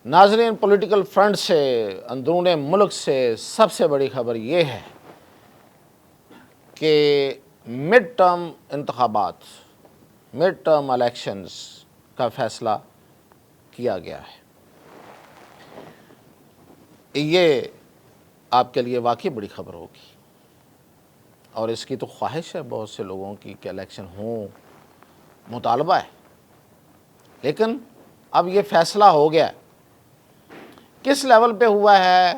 ناظرین، political front سے اندرون ملک سے سب سے بڑی خبر یہ ہے کہ مڈ ٹرم انتخابات، مڈ ٹرم الیکشنز کا فیصلہ کیا گیا ہے۔ یہ آپ کے لیے واقعی بڑی خبر ہوگی، اور اس کی تو خواہش ہے بہت سے لوگوں کی کہ الیکشن ہوں، مطالبہ ہے، لیکن اب یہ فیصلہ ہو گیا ہے۔ کس لیول پہ ہوا ہے،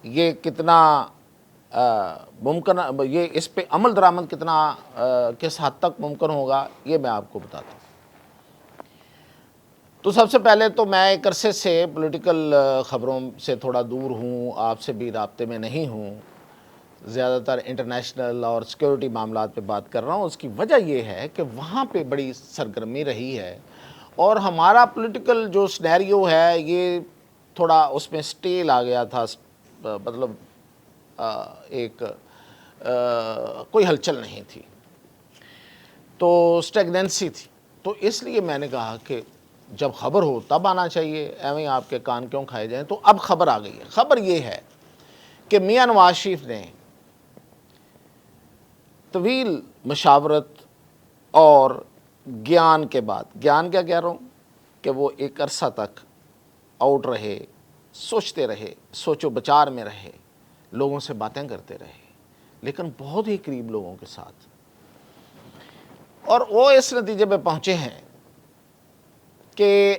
یہ کتنا ممکن، یہ اس پہ عمل درآمد کتنا کس حد تک ممکن ہوگا، یہ میں آپ کو بتاتا ہوں۔ تو سب سے پہلے تو میں ایک عرصے سے پولیٹیکل خبروں سے تھوڑا دور ہوں، آپ سے بھی رابطے میں نہیں ہوں، زیادہ تر انٹرنیشنل اور سیکیورٹی معاملات پہ بات کر رہا ہوں۔ اس کی وجہ یہ ہے کہ وہاں پہ بڑی سرگرمی رہی ہے، اور ہمارا پولیٹیکل جو سینیریو ہے یہ تھوڑا اس میں سٹیل آ گیا تھا، مطلب ایک کوئی ہلچل نہیں تھی، تو سٹیگننسی تھی۔ تو اس لیے میں نے کہا کہ جب خبر ہو تب آنا چاہیے، ایویں آپ کے کان کیوں کھائے جائیں۔ تو اب خبر آ گئی ہے۔ خبر یہ ہے کہ میاں نواز شریف نے طویل مشاورت اور گیان کے بعد، گیان کیا کہہ رہا ہوں کہ وہ ایک عرصہ تک آؤٹ رہے، سوچتے رہے، سوچ و بچار میں رہے، لوگوں سے باتیں کرتے رہے، لیکن بہت ہی قریب لوگوں کے ساتھ، اور وہ اس نتیجے پہ پہنچے ہیں کہ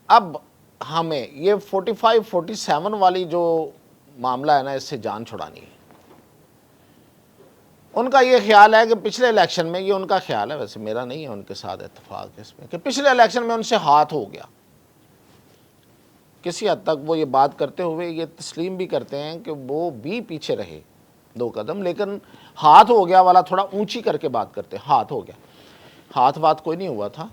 اب ہمیں یہ 45 47 والی جو معاملہ ہے نا، اس سے جان چھڑانی ہے۔ ان کا یہ خیال ہے کہ پچھلے الیکشن میں، یہ ان کا خیال ہے، ویسے میرا نہیں ہے ان کے ساتھ اتفاق اس میں، کہ پچھلے الیکشن میں ان سے ہاتھ ہو گیا۔ کسی حد تک وہ یہ بات کرتے ہوئے یہ تسلیم بھی کرتے ہیں کہ وہ بھی پیچھے رہے 2 قدم، لیکن ہاتھ ہو گیا والا تھوڑا اونچی کر کے بات کرتے ہیں۔ ہاتھ ہو گیا، ہاتھ بات کوئی نہیں ہوا تھا،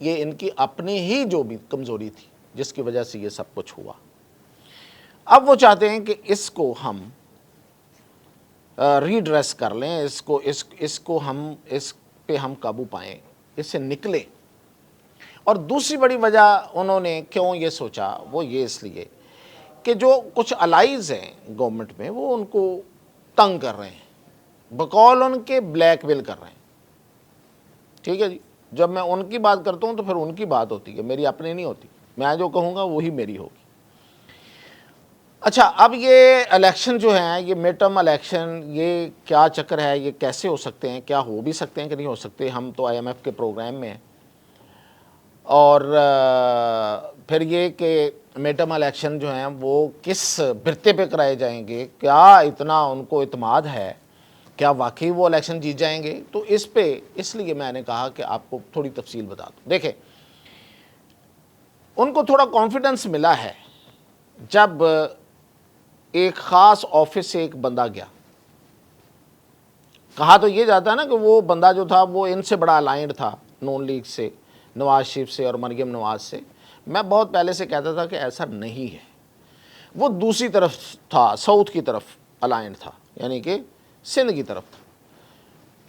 یہ ان کی اپنی ہی جو بھی کمزوری تھی جس کی وجہ سے یہ سب کچھ ہوا۔ اب وہ چاہتے ہیں کہ اس کو ہم ریڈریس کر لیں، اس کو ہم اس پہ ہم قابو پائیں، اس سے نکلیں۔ اور دوسری بڑی وجہ انہوں نے کیوں یہ سوچا، وہ یہ اس لیے کہ جو کچھ الائیز ہیں گورنمنٹ میں، وہ ان کو تنگ کر رہے ہیں، بقول ان کے بلیک میل کر رہے ہیں۔ ٹھیک ہے جی، جب میں ان کی بات کرتا ہوں تو پھر ان کی بات ہوتی ہے، میری اپنی نہیں ہوتی، میں جو کہوں گا وہی میری ہوگی۔ اچھا، اب یہ الیکشن جو ہیں، یہ مڈ ٹرم الیکشن، یہ کیا چکر ہے، یہ کیسے ہو سکتے ہیں، کیا ہو بھی سکتے ہیں کہ نہیں ہو سکتے؟ ہم تو IMF کے پروگرام میں ہیں، اور پھر یہ کہ مڈ ٹرم الیکشن جو ہیں وہ کس برتے پہ کرائے جائیں گے، کیا اتنا ان کو اعتماد ہے، کیا واقعی وہ الیکشن جیت جائیں گے؟ تو اس پہ اس لیے میں نے کہا کہ آپ کو تھوڑی تفصیل بتا دوں۔ دیکھیں، ان کو تھوڑا کانفیڈنس ملا ہے جب ایک خاص آفس سے ایک بندہ گیا۔ کہا تو یہ جاتا ہے نا کہ وہ بندہ جو تھا وہ ان سے بڑا الائنڈ تھا، نون لیگ سے، نواز شریف سے اور مریم نواز سے۔ میں بہت پہلے سے کہتا تھا کہ ایسا نہیں ہے، وہ دوسری طرف تھا، ساؤتھ کی طرف الائنڈ تھا، یعنی کہ سندھ کی طرف تھا۔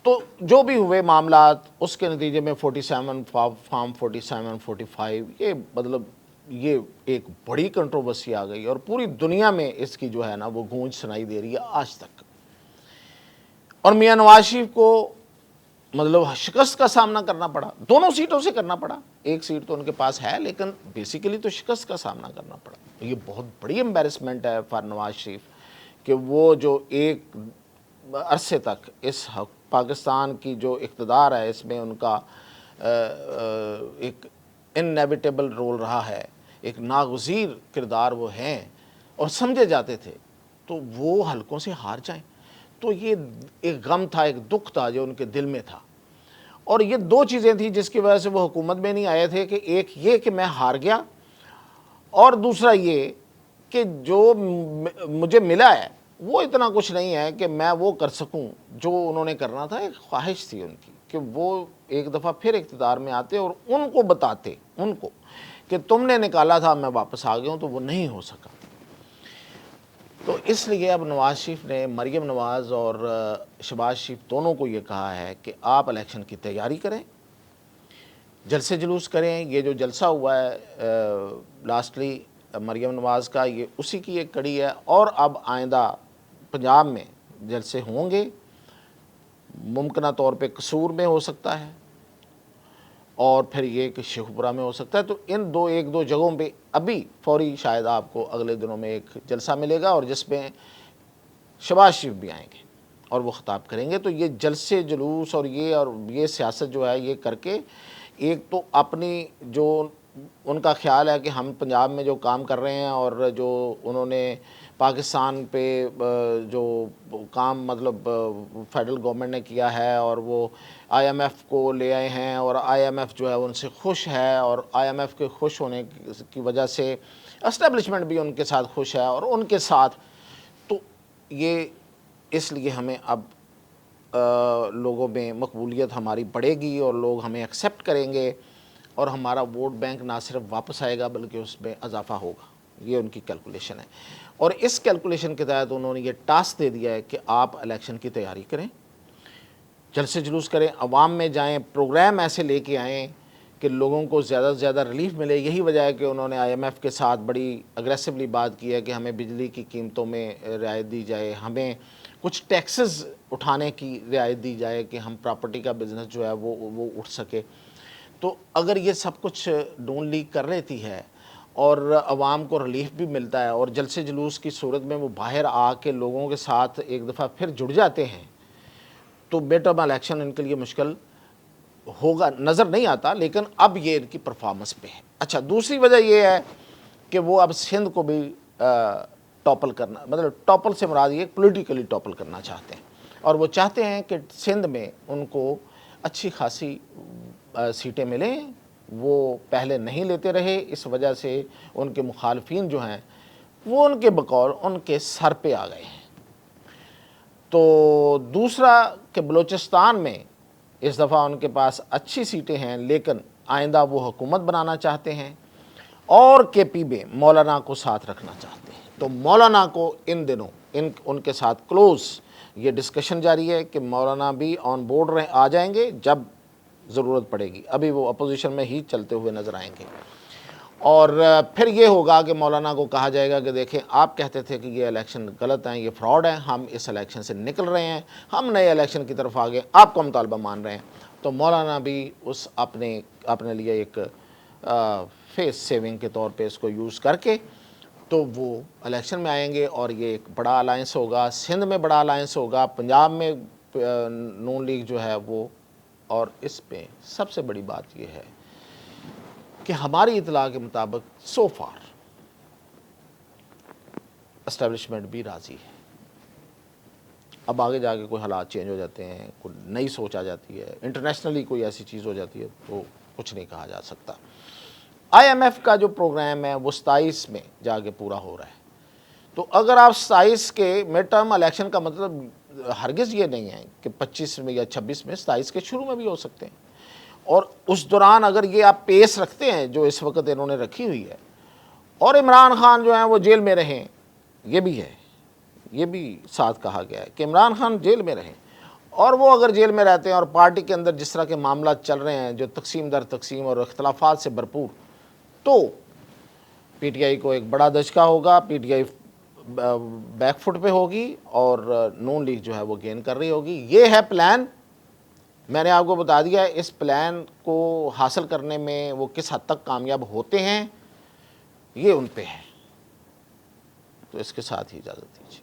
تو جو بھی ہوئے معاملات، اس کے نتیجے میں 47 فارم 47 45، یہ مطلب یہ ایک بڑی کنٹروورسی آ گئی، اور پوری دنیا میں اس کی جو ہے نا وہ گونج سنائی دے رہی ہے آج تک۔ اور میاں نواز شریف کو مطلب شکست کا سامنا کرنا پڑا، دونوں سیٹوں سے کرنا پڑا، ایک سیٹ تو ان کے پاس ہے لیکن بیسیکلی تو شکست کا سامنا کرنا پڑا۔ یہ بہت بڑی امبیرسمنٹ ہے فار نواز شریف کہ وہ جو ایک عرصے تک اس پاکستان کی جو اقتدار ہے، اس میں ان کا ایک انیویٹیبل رول رہا ہے، ایک ناگزیر کردار وہ ہیں اور سمجھے جاتے تھے، تو وہ حلقوں سے ہار جائیں، تو یہ ایک غم تھا، ایک دکھ تھا جو ان کے دل میں تھا۔ اور یہ 2 چیزیں تھیں جس کی وجہ سے وہ حکومت میں نہیں آئے تھے، کہ ایک یہ کہ میں ہار گیا، اور دوسرا یہ کہ جو مجھے ملا ہے وہ اتنا کچھ نہیں ہے کہ میں وہ کر سکوں جو انہوں نے کرنا تھا۔ ایک خواہش تھی ان کی کہ وہ ایک دفعہ پھر اقتدار میں آتے اور ان کو بتاتے، ان کو کہ تم نے نکالا تھا، میں واپس آ گیا ہوں، تو وہ نہیں ہو سکا۔ تو اس لیے اب نواز شریف نے مریم نواز اور شہباز شریف دونوں کو یہ کہا ہے کہ آپ الیکشن کی تیاری کریں، جلسے جلوس کریں. یہ جو جلسہ ہوا ہے لاسٹلی مریم نواز کا, یہ اسی کی ایک کڑی ہے. اور اب آئندہ پنجاب میں جلسے ہوں گے, ممکنہ طور پہ قصور میں ہو سکتا ہے, اور پھر یہ کہ شیخوپورہ میں ہو سکتا ہے. تو ان ایک دو جگہوں پہ ابھی فوری شاید آپ کو اگلے دنوں میں ایک جلسہ ملے گا, اور جس میں شہباز شریف بھی آئیں گے اور وہ خطاب کریں گے. تو یہ جلسے جلوس اور یہ سیاست جو ہے یہ کر کے, ایک تو اپنی جو ان کا خیال ہے کہ ہم پنجاب میں جو کام کر رہے ہیں, اور جو انہوں نے پاکستان پہ جو کام مطلب فیڈرل گورنمنٹ نے کیا ہے, اور وہ آئی ایم ایف کو لے آئے ہیں, اور آئی ایم ایف جو ہے ان سے خوش ہے, اور آئی ایم ایف کے خوش ہونے کی وجہ سے اسٹیبلشمنٹ بھی ان کے ساتھ خوش ہے, اور ان کے ساتھ. تو یہ اس لیے ہمیں اب لوگوں میں مقبولیت ہماری بڑھے گی, اور لوگ ہمیں ایکسیپٹ کریں گے, اور ہمارا ووٹ بینک نہ صرف واپس آئے گا بلکہ اس میں اضافہ ہوگا. یہ ان کی کیلکولیشن ہے, اور اس کیلکولیشن کے تحت انہوں نے یہ ٹاسک دے دیا ہے کہ آپ الیکشن کی تیاری کریں, جلسے جلوس کریں, عوام میں جائیں, پروگرام ایسے لے کے آئیں کہ لوگوں کو زیادہ سے زیادہ ریلیف ملے. یہی وجہ ہے کہ انہوں نے آئی ایم ایف کے ساتھ بڑی اگریسولی بات کی ہے کہ ہمیں بجلی کی قیمتوں میں رعایت دی جائے, ہمیں کچھ ٹیکسز اٹھانے کی رعایت دی جائے کہ ہم پراپرٹی کا بزنس جو ہے وہ اٹھ سکے. تو اگر یہ سب کچھ نون لیگ کر لیتی ہے, اور عوام کو ریلیف بھی ملتا ہے, اور جلسے جلوس کی صورت میں وہ باہر آ کے لوگوں کے ساتھ ایک دفعہ پھر جڑ جاتے ہیں, تو مڈ ٹرم الیکشن ان کے لیے مشکل ہوگا نظر نہیں آتا. لیکن اب یہ ان کی پرفارمنس پہ ہے. اچھا, دوسری وجہ یہ ہے کہ وہ اب سندھ کو بھی ٹاپل کرنا, مطلب ٹاپل سے مراد یہ پولیٹیکلی ٹاپل کرنا چاہتے ہیں, اور وہ چاہتے ہیں کہ سندھ میں ان کو اچھی خاصی سیٹیں ملیں. وہ پہلے نہیں لیتے رہے, اس وجہ سے ان کے مخالفین جو ہیں وہ ان کے بقول ان کے سر پہ آ گئے ہیں. تو دوسرا کہ بلوچستان میں اس دفعہ ان کے پاس اچھی سیٹیں ہیں, لیکن آئندہ وہ حکومت بنانا چاہتے ہیں, اور کے پی میں مولانا کو ساتھ رکھنا چاہتے ہیں. تو مولانا کو ان دنوں ان کے ساتھ کلوز یہ ڈسکشن جاری ہے کہ مولانا بھی آن بورڈ آ جائیں گے جب ضرورت پڑے گی. ابھی وہ اپوزیشن میں ہی چلتے ہوئے نظر آئیں گے, اور پھر یہ ہوگا کہ مولانا کو کہا جائے گا کہ دیکھیں آپ کہتے تھے کہ یہ الیکشن غلط ہیں, یہ فراڈ ہیں, ہم اس الیکشن سے نکل رہے ہیں, ہم نئے الیکشن کی طرف آگے آپ کو مطالبہ مان رہے ہیں. تو مولانا بھی اس اپنے لیے ایک فیس سیونگ کے طور پہ اس کو یوز کر کے تو وہ الیکشن میں آئیں گے, اور یہ ایک بڑا الائنس ہوگا. سندھ میں بڑا الائنس ہوگا, پنجاب میں نون لیگ جو ہے وہ. اور اس پہ سب سے بڑی بات یہ ہے کہ ہماری اطلاع کے مطابق سو فار اسٹیبلشمنٹ بھی راضی ہے. اب آگے جا کے کوئی حالات چینج ہو جاتے ہیں, کوئی نئی سوچ آ جاتی ہے, انٹرنیشنلی کوئی ایسی چیز ہو جاتی ہے, تو کچھ نہیں کہا جا سکتا. آئی ایم ایف کا جو پروگرام ہے وہ 27 میں جا کے پورا ہو رہا ہے. تو اگر آپ 27 کے مڈ ٹرم الیکشن کا مطلب ہرگز یہ نہیں ہے کہ 25 میں یا 26 میں, 27 کے شروع میں بھی ہو سکتے ہیں. اور اس دوران اگر یہ آپ پیس رکھتے ہیں جو اس وقت انہوں نے رکھی ہوئی ہے, اور عمران خان جو ہیں وہ جیل میں رہیں, یہ بھی ہے, یہ بھی ساتھ کہا گیا ہے کہ عمران خان جیل میں رہیں, اور وہ اگر جیل میں رہتے ہیں اور پارٹی کے اندر جس طرح کے معاملات چل رہے ہیں جو تقسیم در تقسیم اور اختلافات سے بھرپور, تو پی ٹی آئی کو ایک بڑا دھچکا ہوگا. P T I back foot پہ ہوگی, اور نون لیگ جو ہے وہ گین کر رہی ہوگی. یہ ہے پلان, میں نے آپ کو بتا دیا ہے. اس پلان کو حاصل کرنے میں وہ کس حد تک کامیاب ہوتے ہیں یہ ان پہ ہے. تو اس کے ساتھ ہی اجازت دیجیے.